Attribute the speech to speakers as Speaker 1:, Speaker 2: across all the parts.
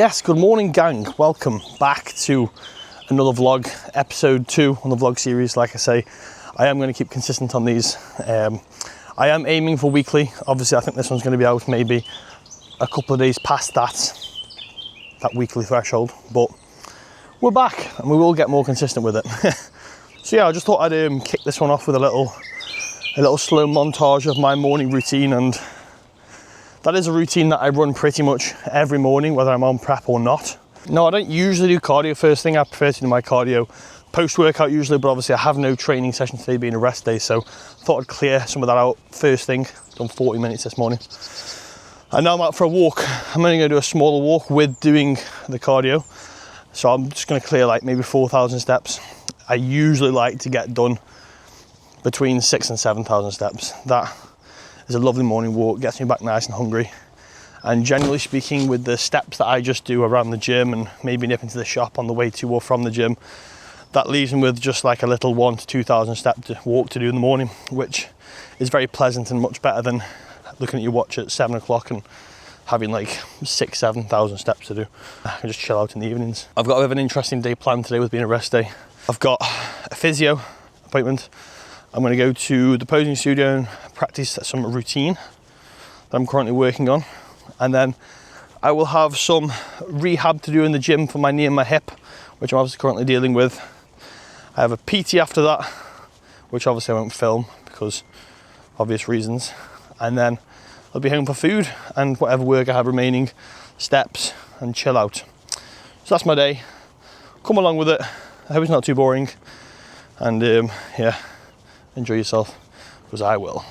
Speaker 1: Yes, good morning gang, welcome back to another vlog, episode 2 on the vlog series. Like I say, I am going to keep consistent on these. I am aiming for weekly. Obviously I think this one's going to be out maybe a couple of days past that weekly threshold, but we're back and we will get more consistent with it. So yeah, I just thought I'd kick this one off with a little slow montage of my morning routine, and that is a routine that I run pretty much every morning, whether I'm on prep or not. No, I don't usually do cardio first thing. I prefer to do my cardio post-workout usually, but obviously I have no training session today being a rest day, so thought I'd clear some of that out first thing. Done 40 minutes this morning. And now I'm out for a walk. I'm only going to do a smaller walk with doing the cardio. So I'm just going to clear like maybe 4,000 steps. I usually like to get done between 6,000 and 7,000 steps. That is a lovely morning walk, gets me back nice and hungry. And generally speaking, with the steps that I just do around the gym and maybe nip into the shop on the way to or from the gym, that leaves me with just like a little 1,000 to 2,000 step walk to do in the morning, which is very pleasant and much better than looking at your watch at 7 o'clock and having like 6,000, 7,000 steps to do. I can just chill out in the evenings. I've got a bit of an interesting day planned today with being a rest day. I've got a physio appointment. I'm going to go to the posing studio and practice some routine that I'm currently working on. And then I will have some rehab to do in the gym for my knee and my hip, which I'm obviously currently dealing with. I have a PT after that, which obviously I won't film because obvious reasons. And then I'll be home for food and whatever work I have remaining, steps, and chill out. So that's my day. Come along with it. I hope it's not too boring. And yeah, enjoy yourself, because I will.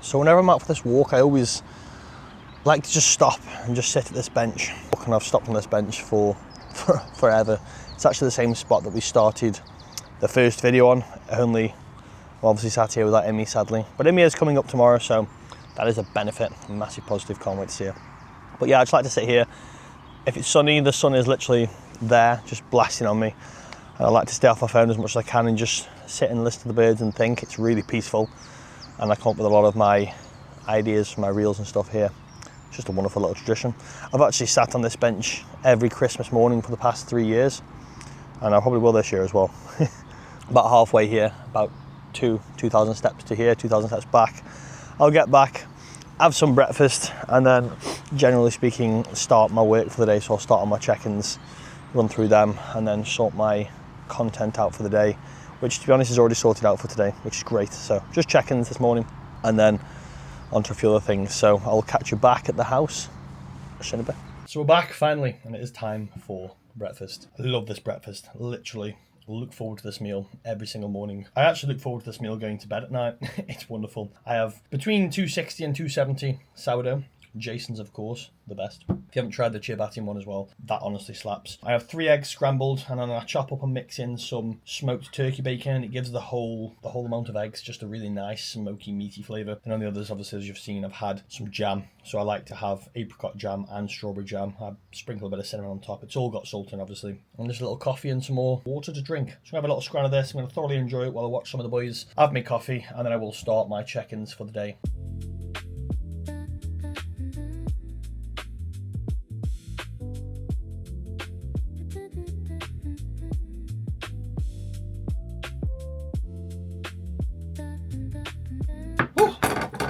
Speaker 1: So whenever I'm out for this walk, I always like to just stop and just sit at this bench. And I've stopped on this bench for forever. It's actually the same spot that we started the first video on, only obviously sat here without Emmy sadly. But Emmy is coming up tomorrow, so that is a benefit, a massive positive, can't wait to see her. But yeah, I just like to sit here. If it's sunny, the sun is literally there, just blasting on me. And I like to stay off my phone as much as I can and just sit and listen to the birds and think. It's really peaceful. And I come up with a lot of my ideas for my reels and stuff here. It's just a wonderful little tradition. I've actually sat on this bench every Christmas morning for the past 3 years. And I probably will this year as well. About halfway here, about 2,000 steps to here, 2,000 steps back. I'll get back, have some breakfast, and then generally speaking, start my work for the day. So I'll start on my check-ins, run through them, and then sort my content out for the day, which to be honest is already sorted out for today, which is great. So just check-ins this morning, and then onto a few other things. So I'll catch you back at the house in a bit. So we're back finally, and it is time for breakfast. I love this breakfast, literally. Look forward to this meal every single morning. I actually look forward to this meal going to bed at night. It's wonderful. I have between 260 and 270 sourdough. Jason's, of course, the best. If you haven't tried the ciabatta one as well, that honestly slaps. I have 3 eggs scrambled, and then I chop up and mix in some smoked turkey bacon. It gives the whole amount of eggs just a really nice, smoky, meaty flavour. And on the others, obviously, as you've seen, I've had some jam. So I like to have apricot jam and strawberry jam. I sprinkle a bit of cinnamon on top. It's all got salt in, obviously. And just a little coffee and some more water to drink. So I'm going to have a little scran of this. I'm going to thoroughly enjoy it while I watch some of the boys have my coffee, and then I will start my check-ins for the day.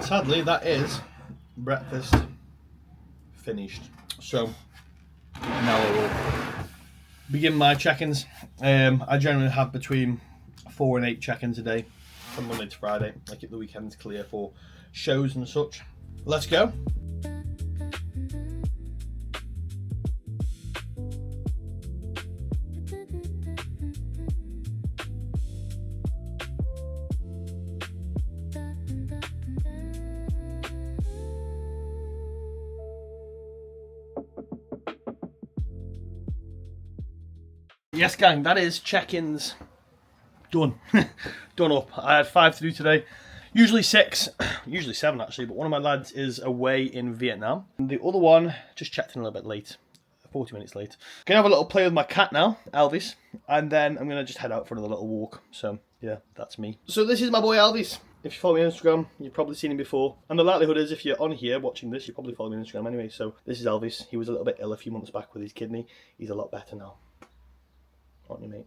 Speaker 1: Sadly, that is breakfast finished. So now I will begin my check-ins. I generally have between 4 and 8 check-ins a day from Monday to Friday. I keep the weekends clear for shows and such. Let's go. Yes, gang, that is check-ins done. Done up. I had 5 to do today. Usually 6, usually 7 actually, but one of my lads is away in Vietnam. And the other one just checked in a little bit late 40 minutes late. Gonna have a little play with my cat now, Elvis, and then I'm gonna just head out for another little walk. So yeah, that's me. So this is my boy Elvis. If you follow me on Instagram, you've probably seen him before. And the likelihood is if you're on here watching this, you probably follow me on Instagram anyway. So this is Elvis. He was a little bit ill a few months back with his kidney. He's a lot better now. Aren't you, mate?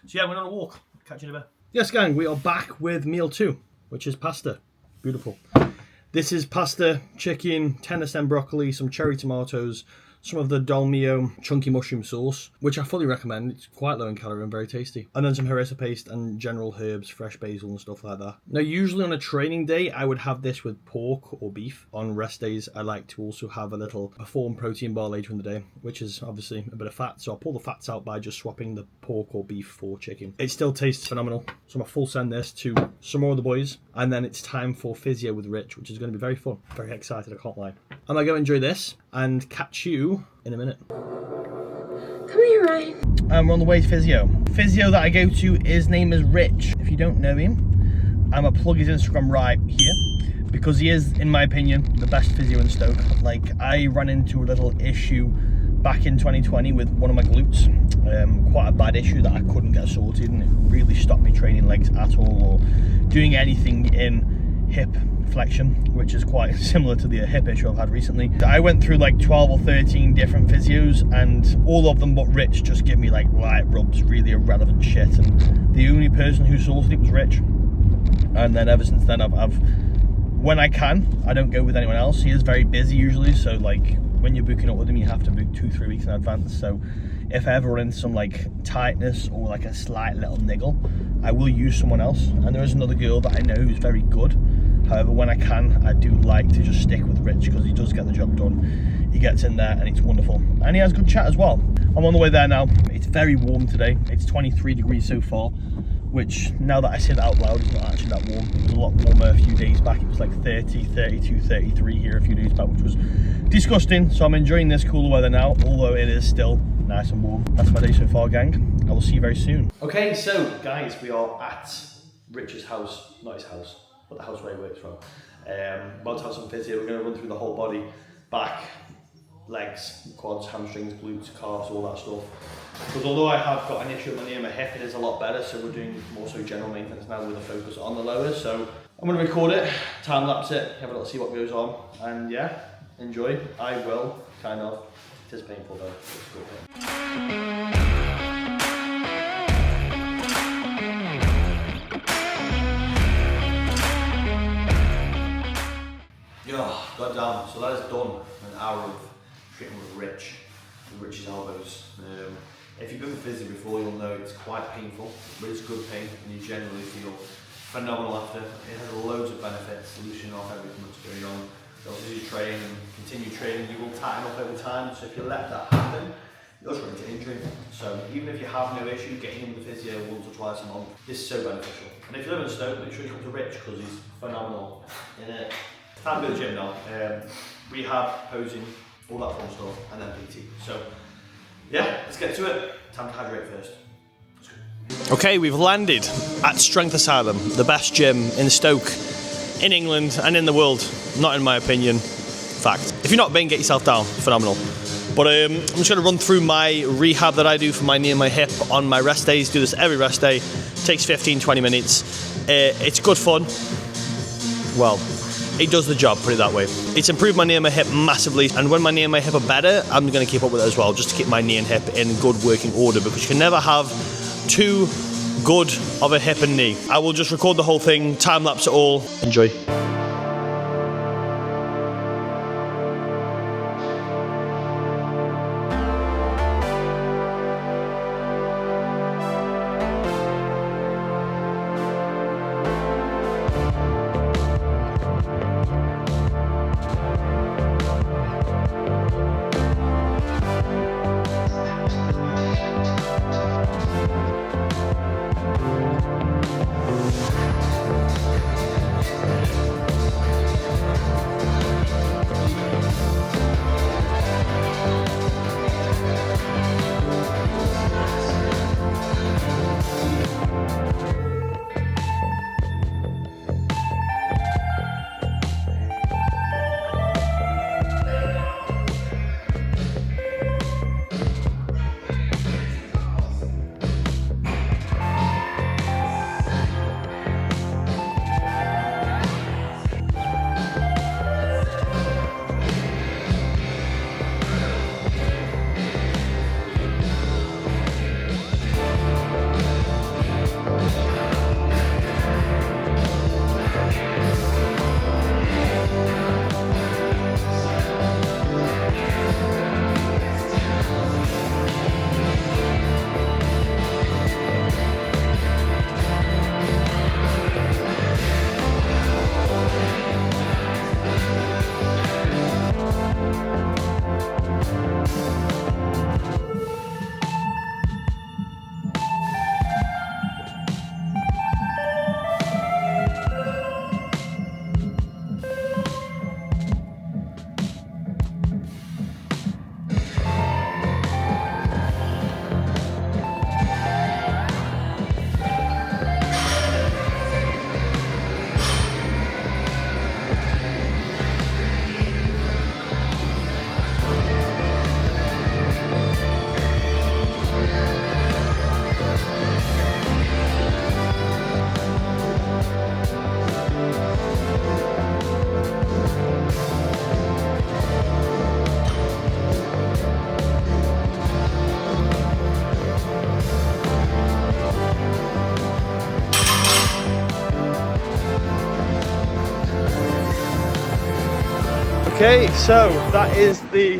Speaker 1: So yeah, we're on a walk. Catch you in a bit. Yes, gang, we are back with meal 2, which is pasta. Beautiful. This is pasta, chicken, tender stem broccoli, some cherry tomatoes, some of the dolmio chunky mushroom sauce, which I fully recommend. It's quite low in calorie and very tasty. And then some harissa paste and general herbs, fresh basil and stuff like that. Now, usually on a training day, I would have this with pork or beef. On rest days, I like to also have a little Perform protein bar later in the day, which is obviously a bit of fat. So I'll pull the fats out by just swapping the pork or beef for chicken. It still tastes phenomenal. So I'm going to full send this to some more of the boys. And then it's time for physio with Rich, which is going to be very fun. Very excited, I can't lie. I'm going to go enjoy this and catch you in a minute.
Speaker 2: Come here, Ryan.
Speaker 1: And we're on the way to physio. Physio that I go to, his name is Rich. If you don't know him, I'm going to plug his Instagram right here because he is, in my opinion, the best physio in Stoke. Like, I ran into a little issue back in 2020 with one of my glutes. Quite a bad issue that I couldn't get sorted, and it really stopped me training legs at all or doing anything in hip flexion, which is quite similar to the hip issue I've had recently. I went through like 12 or 13 different physios, and all of them but Rich just give me like light rubs, really irrelevant shit, and the only person who sorted it was Rich. And then ever since then I've when I can, I don't go with anyone else. He is very busy usually, so like when you're booking up with him, you have to book 2-3 weeks in advance. So if I ever run into some like tightness or like a slight little niggle, I will use someone else. And there is another girl that I know who's very good. However, when I can, I do like to just stick with Rich because he does get the job done. He gets in there and it's wonderful. And he has good chat as well. I'm on the way there now. It's very warm today. It's 23 degrees so far, which now that I say that out loud, is not actually that warm. It was a lot warmer a few days back. It was like 30, 32, 33 here a few days back, which was disgusting. So I'm enjoying this cooler weather now, although it is still nice and warm. That's my day so far, gang. I will see you very soon. Okay, so guys, we are at Rich's house, not his house, but the house where he works from. About to have some physio. We're going to run through the whole body, back, legs, quads, hamstrings, glutes, calves, all that stuff. Because although I have got an issue with my knee and my hip, it is a lot better, so we're doing more so general maintenance now with a focus on the lowers. So I'm going to record it, time lapse it, have a little see what goes on, and yeah, enjoy. I will, kind of. It is painful though. It's good. Oh, goddamn, so that is done. An hour of treatment with Rich's elbows. If you've been with physio before, you'll know it's quite painful, but it's good pain, and you generally feel phenomenal after. It has loads of benefits, loosening off everything that's going on. So as you train and continue training, you will tighten up over time, so if you let that happen, you'll run into injury. So even if you have no issue getting in the physio once or twice a month, this is so beneficial. And if you live in Stoke, make sure you come to Rich, because he's phenomenal in it. Time to go to the gym now. Rehab, posing, all that fun stuff, and then PT. So yeah, let's get to it. Time to hydrate first. Okay, we've landed at Strength Asylum, the best gym in Stoke, in England, and in the world. Not in my opinion. Fact. If you're not been, get yourself down. Phenomenal. But I'm just going to run through my rehab that I do for my knee and my hip on my rest days. Do this every rest day. Takes 15-20 minutes. It's good fun. Well, it does the job, put it that way. It's improved my knee and my hip massively, and when my knee and my hip are better, I'm going to keep up with it as well, just to keep my knee and hip in good working order, because you can never have too good of a hip and knee. I will just record the whole thing, time lapse it all. Enjoy. Okay, so that is the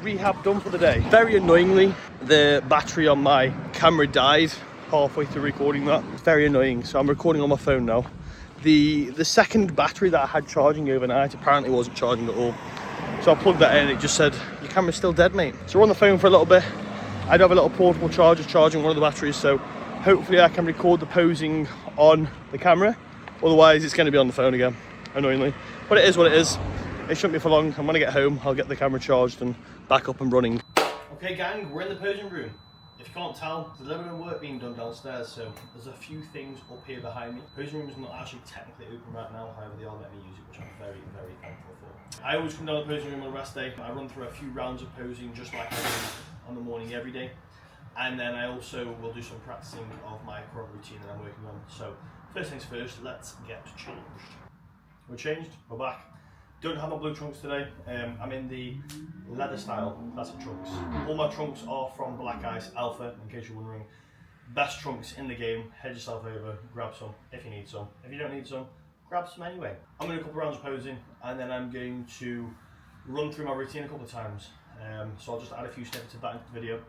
Speaker 1: rehab done for the day. Very annoyingly, the battery on my camera died halfway through recording that. It's very annoying, so I'm recording on my phone now. The second battery that I had charging overnight apparently wasn't charging at all. So I plugged that in and it just said, your camera's still dead, mate. So we're on the phone for a little bit. I do have a little portable charger charging one of the batteries, so hopefully I can record the posing on the camera. Otherwise it's going to be on the phone again, annoyingly. But it is what it is. It shouldn't be for long. And when I get home, I'll get the camera charged and back up and running. Okay gang, we're in the posing room. If you can't tell, there's a little bit of work being done downstairs, so there's a few things up here behind me. The posing room is not actually technically open right now, however they are letting me use it, which I'm very, very thankful for. I always come down to the posing room on a rest day. I run through a few rounds of posing just like I do on the morning every day. And then I also will do some practicing of my current routine that I'm working on. So first things first, let's get changed. We're changed, we're back. Don't have my blue trunks today. I'm in the leather style classic trunks. All my trunks are from Black Ice Alpha, in case you're wondering. Best trunks in the game. Head yourself over, grab some if you need some. If you don't need some, grab some anyway. I'm going to do a couple rounds of posing, and then I'm going to run through my routine a couple of times. So I'll just add a few snippets of that into the video.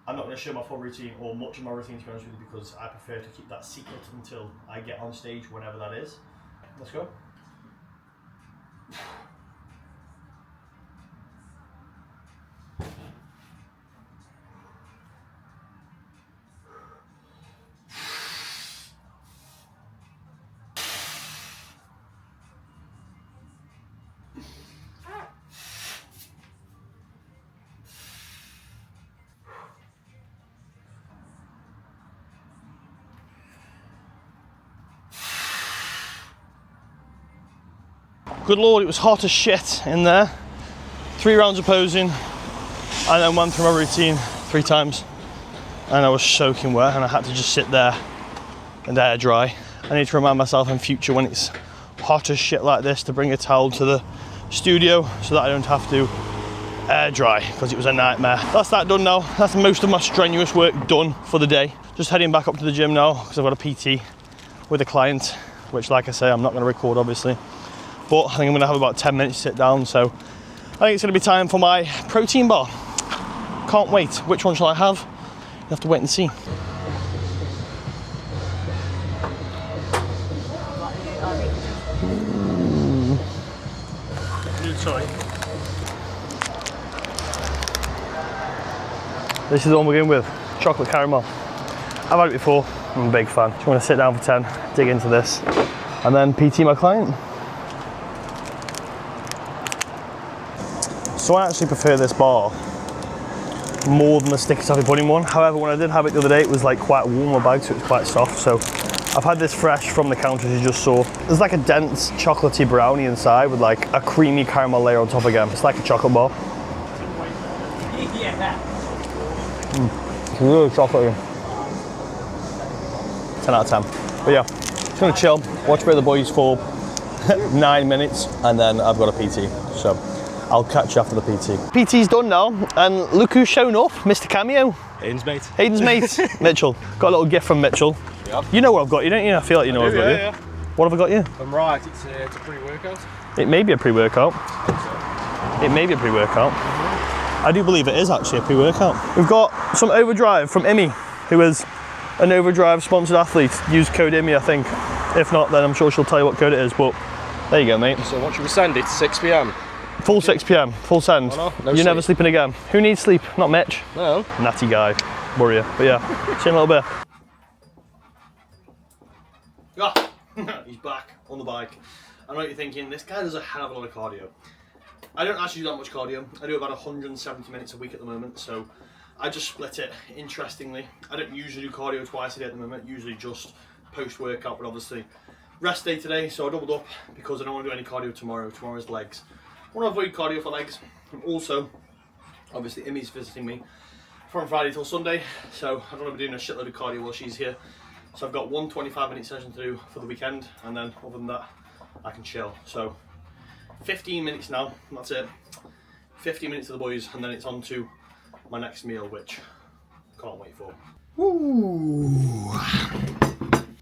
Speaker 1: I'm not going to show my full routine or much of my routine, to be honest with you, because I prefer to keep that secret until I get on stage, whenever that is. Let's go. Good lord, it was hot as shit in there. 3 rounds of posing, and then went through my routine 3 times. And I was soaking wet, and I had to just sit there and air dry. I need to remind myself in future when it's hot as shit like this to bring a towel to the studio so that I don't have to air dry, because it was a nightmare. That's that done now. That's most of my strenuous work done for the day. Just heading back up to the gym now, because I've got a PT with a client, which, like I say, I'm not going to record obviously. But I think I'm going to have about 10 minutes to sit down, so I think it's going to be time for my protein bar. Can't wait. Which one shall I have? You have to wait and see. Sorry. This is the one we're going with. Chocolate caramel. I've had it before. I'm a big fan. Just want to sit down for 10, dig into this, and then PT my client. So I actually prefer this bar more than the sticky toffee pudding one. However, when I did have it the other day, it was like quite warm in my bag, so it's quite soft. So I've had this fresh from the counter, as you just saw. There's like a dense chocolatey brownie inside with like a creamy caramel layer on top again. It's like a chocolate bar. It's really chocolatey. 10 out of 10. But yeah, just gonna chill, watch a bit of the boys for 9 minutes, and then I've got a PT. So I'll catch you after the PT. PT's done now, and look who's shown up, Mr. Cameo.
Speaker 3: Hayden's mate.
Speaker 1: Hayden's mate, Mitchell. Got a little gift from Mitchell.
Speaker 3: Yep.
Speaker 1: You know what I've got you, don't you? I feel like you know what I've got you.
Speaker 3: Yeah.
Speaker 1: What have I got you?
Speaker 3: I'm right, it's a pre-workout.
Speaker 1: It may be a pre-workout. It may be a pre-workout. I do believe it is actually a pre-workout. We've got some Overdrive from Imi, who is an Overdrive sponsored athlete. Use code Imi, I think. If not, then I'm sure she'll tell you what code it is, but there you go, mate.
Speaker 3: So what should we send it? 6 p.m?
Speaker 1: Full 6 p.m, full send.
Speaker 3: Oh, no
Speaker 1: You're
Speaker 3: sleep.
Speaker 1: never sleeping again. Who needs sleep? Not Mitch.
Speaker 3: No.
Speaker 1: Natty guy, warrior. But yeah, see you in a little bit. Ah, he's back on the bike. I know what you're thinking, this guy does a hell of a lot of cardio. I don't actually do that much cardio. I do about 170 minutes a week at the moment, so I just split it. Interestingly, I don't usually do cardio twice a day at the moment, usually just post-workout, but obviously rest day today, so I doubled up because I don't want to do any cardio tomorrow. Tomorrow's legs. I want to avoid cardio for legs. And also, obviously, Imi's visiting me from Friday till Sunday, so I don't want to be doing a shitload of cardio while she's here. So I've got one 25-minute session to do for the weekend, and then other than that, I can chill. So 15 minutes now, that's it. 15 minutes to the boys, and then it's on to my next meal, which I can't wait for. Woo!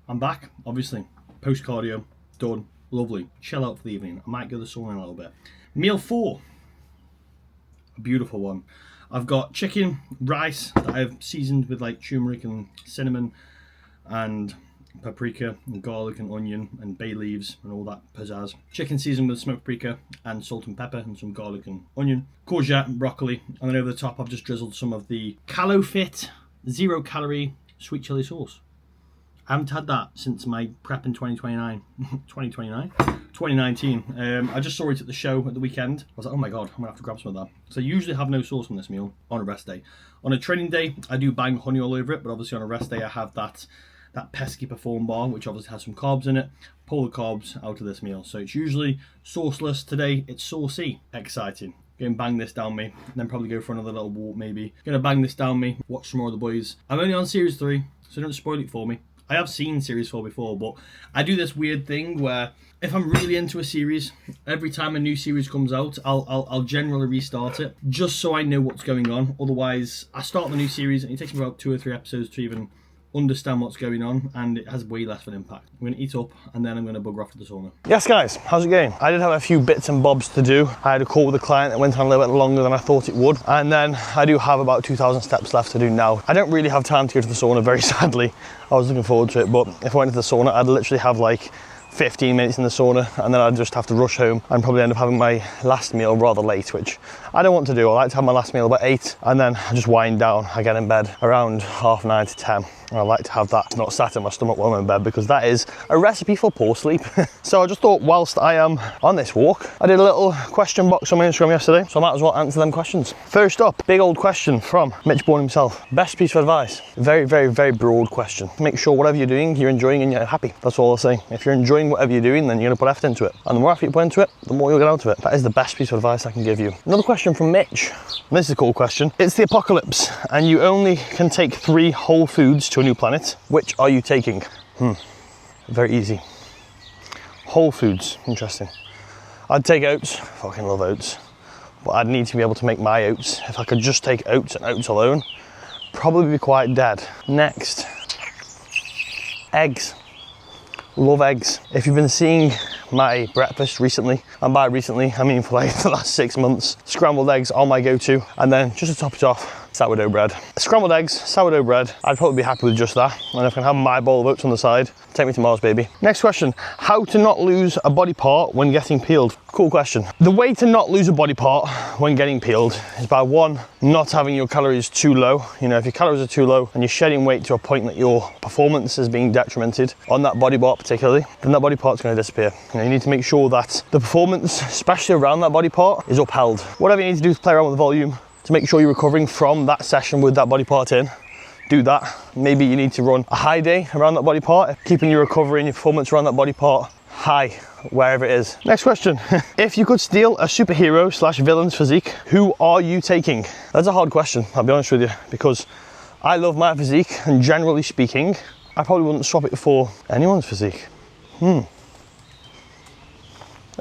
Speaker 1: I'm back, obviously. Post cardio, done, lovely. Chill out for the evening. I might go to the sauna in a little bit. Meal 4, a beautiful one. I've got chicken, rice that I've seasoned with like turmeric and cinnamon and paprika and garlic and onion and bay leaves and all that pizzazz. Chicken seasoned with smoked paprika and salt and pepper and some garlic and onion. Courgette and broccoli. And then over the top I've just drizzled some of the CaloFit 0 calorie sweet chili sauce. I haven't had that since my prep in 2019. I just saw it at the show at the weekend. I was like, oh my god, I'm gonna have to grab some of that. So I usually have no sauce on this meal on a rest day. On a training day, I do bang honey all over it, but obviously on a rest day I have that pesky Perform bar, which obviously has some carbs in it. Pull the carbs out of this meal. So it's usually sauceless. Today it's saucy. Exciting. Gonna bang this down me, and then probably go for another little walk maybe. Gonna bang this down me, watch some more of the boys. I'm only on series 3, so don't spoil it for me. I have seen series 4 before, but I do this weird thing where if I'm really into a series, every time a new series comes out, I'll generally restart it just so I know what's going on. Otherwise, I start the new series and it takes me about 2 or 3 episodes to even understand what's going on, and it has way less of an impact. I'm going to eat up and then I'm going to bugger off to the sauna. Yes guys, how's it going? I did have a few bits and bobs to do. I had a call with a client that went on a little bit longer than I thought it would, and then I do have about 2,000 steps left to do now. I don't really have time to go to the sauna, very sadly. I was looking forward to it, but if I went to the sauna, I'd literally have like 15 minutes in the sauna and then I'd just have to rush home and probably end up having my last meal rather late, which I don't want to do. I like to have my last meal about 8 and then I just wind down. I get in bed around 9:30 to 10. And I like to have that not sat in my stomach while I'm in bed, because that is a recipe for poor sleep. So I just thought whilst I am on this walk, I did a little question box on my Instagram yesterday, so I might as well answer them questions. First up, big old question from Mitch Bourne himself. Best piece of advice? Very, very, very broad question. Make sure whatever you're doing, you're enjoying and you're happy. That's all I'll say. If you're enjoying whatever you're doing, then you're gonna put effort into it. And the more effort you put into it, the more you'll get out of it. That is the best piece of advice I can give you. Another question from Mitch. And this is a cool question. It's the apocalypse and you only can take 3 whole foods to a new planet. Which are you taking? Very easy. Whole foods, interesting. I'd take oats, fucking love oats. But I'd need to be able to make my oats. If I could just take oats and oats alone, probably be quite dead. Next, eggs. Love eggs. If you've been seeing my breakfast recently, and by recently I mean for like the last 6 months, scrambled eggs are my go-to, and then just to top it off, sourdough bread. Scrambled eggs, sourdough bread, I'd probably be happy with just that, and if I can have my bowl of oats on the side, take me to Mars, baby. Next question, how to not lose a body part when getting peeled? Cool question. The way to not lose a body part when getting peeled is by 1, not having your calories too low. You know, if your calories are too low and you're shedding weight to a point that your performance is being detrimented on that body part particularly, then that body part's going to disappear. You need to make sure that the performance, especially around that body part, is upheld. Whatever you need to do to play around with the volume to make sure you're recovering from that session with that body part in, do that. Maybe you need to run a high day around that body part, keeping your recovery and your performance around that body part high, wherever it is. Next question. If you could steal a superhero / villain's physique, who are you taking? That's a hard question, I'll be honest with you, because I love my physique, and generally speaking, I probably wouldn't swap it for anyone's physique. Have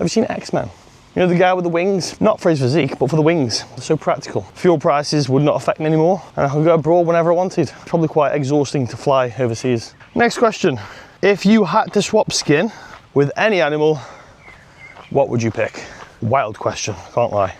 Speaker 1: you seen X-Men? You know, the guy with the wings? Not for his physique, but for the wings. They're so practical. Fuel prices would not affect me anymore, and I could go abroad whenever I wanted. Probably quite exhausting to fly overseas. Next question. If you had to swap skin with any animal, what would you pick? Wild question, can't lie.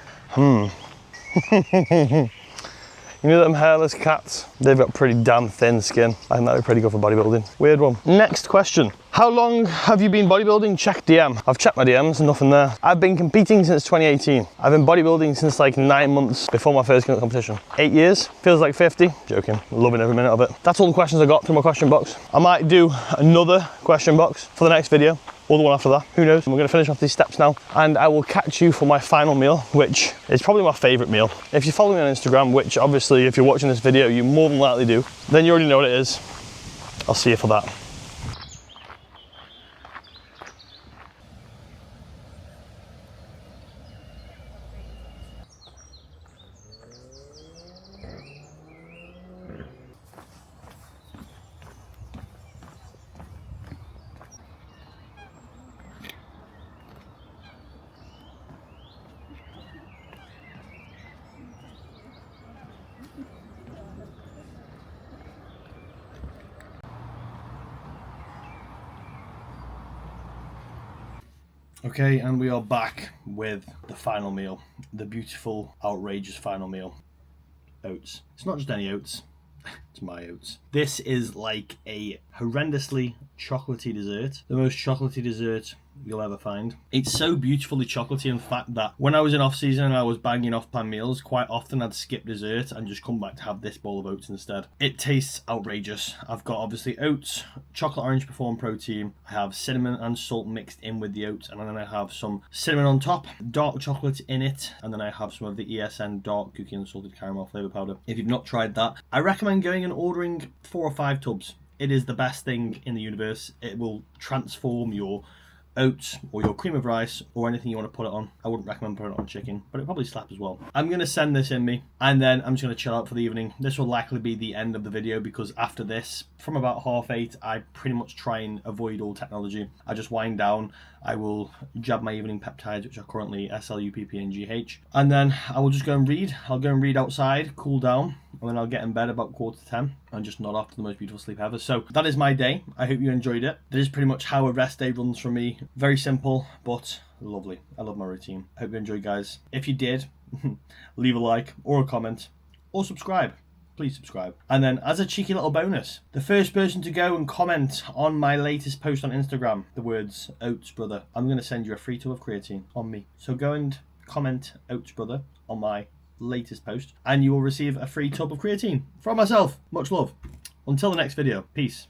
Speaker 1: You know them hairless cats? They've got pretty damn thin skin. I think that would be pretty good for bodybuilding. Weird one. Next question. How long have you been bodybuilding? Check DM. I've checked my DMs, nothing there. I've been competing since 2018. I've been bodybuilding since like 9 months before my first competition. 8 years, feels like 50. Joking, loving every minute of it. That's all the questions I got through my question box. I might do another question box for the next video, or the one after that, who knows. We're gonna finish off these steps now, and I will catch you for my final meal, which is probably my favorite meal. If you follow me on Instagram, which obviously if you're watching this video, you more than likely do, then you already know what it is. I'll see you for that. Okay, and we are back with the final meal. The beautiful, outrageous final meal. Oats. It's not just any oats. It's my oats. This is like a horrendously chocolatey dessert. The most chocolatey dessert you'll ever find. It's so beautifully chocolatey, in fact, that when I was in off season and I was banging off-plan meals, quite often I'd skip dessert and just come back to have this bowl of oats instead. It tastes outrageous. I've got obviously oats, chocolate orange perform protein, I have cinnamon and salt mixed in with the oats, and then I have some cinnamon on top, dark chocolate in it, and then I have some of the ESN dark cookie and salted caramel flavour powder. If you've not tried that, I recommend going and ordering 4 or 5 tubs. It is the best thing in the universe. It will transform your oats or your cream of rice or anything you want to put it on. I wouldn't recommend putting it on chicken, but it probably slap as well. I'm going to send this in me and then I'm just going to chill out for the evening. This will likely be the end of the video because after this, from about 8:30, I pretty much try and avoid all technology. I just wind down. I will jab my evening peptides, which are currently SLU, PP and GH, and then I will just go and read. I'll go and read outside, cool down, and then I'll get in bed about 9:45 and just nod off to the most beautiful sleep ever. So that is my day. I hope you enjoyed it. That is pretty much how a rest day runs for me. Very simple, but lovely. I love my routine. I hope you enjoyed, guys. If you did, leave a like or a comment or subscribe. Please subscribe. And then as a cheeky little bonus, the first person to go and comment on my latest post on Instagram, the words Oats Brother, I'm going to send you a free tub of creatine on me. So go and comment Oats Brother on my latest post and you will receive a free tub of creatine from myself. Much love. Until the next video. Peace.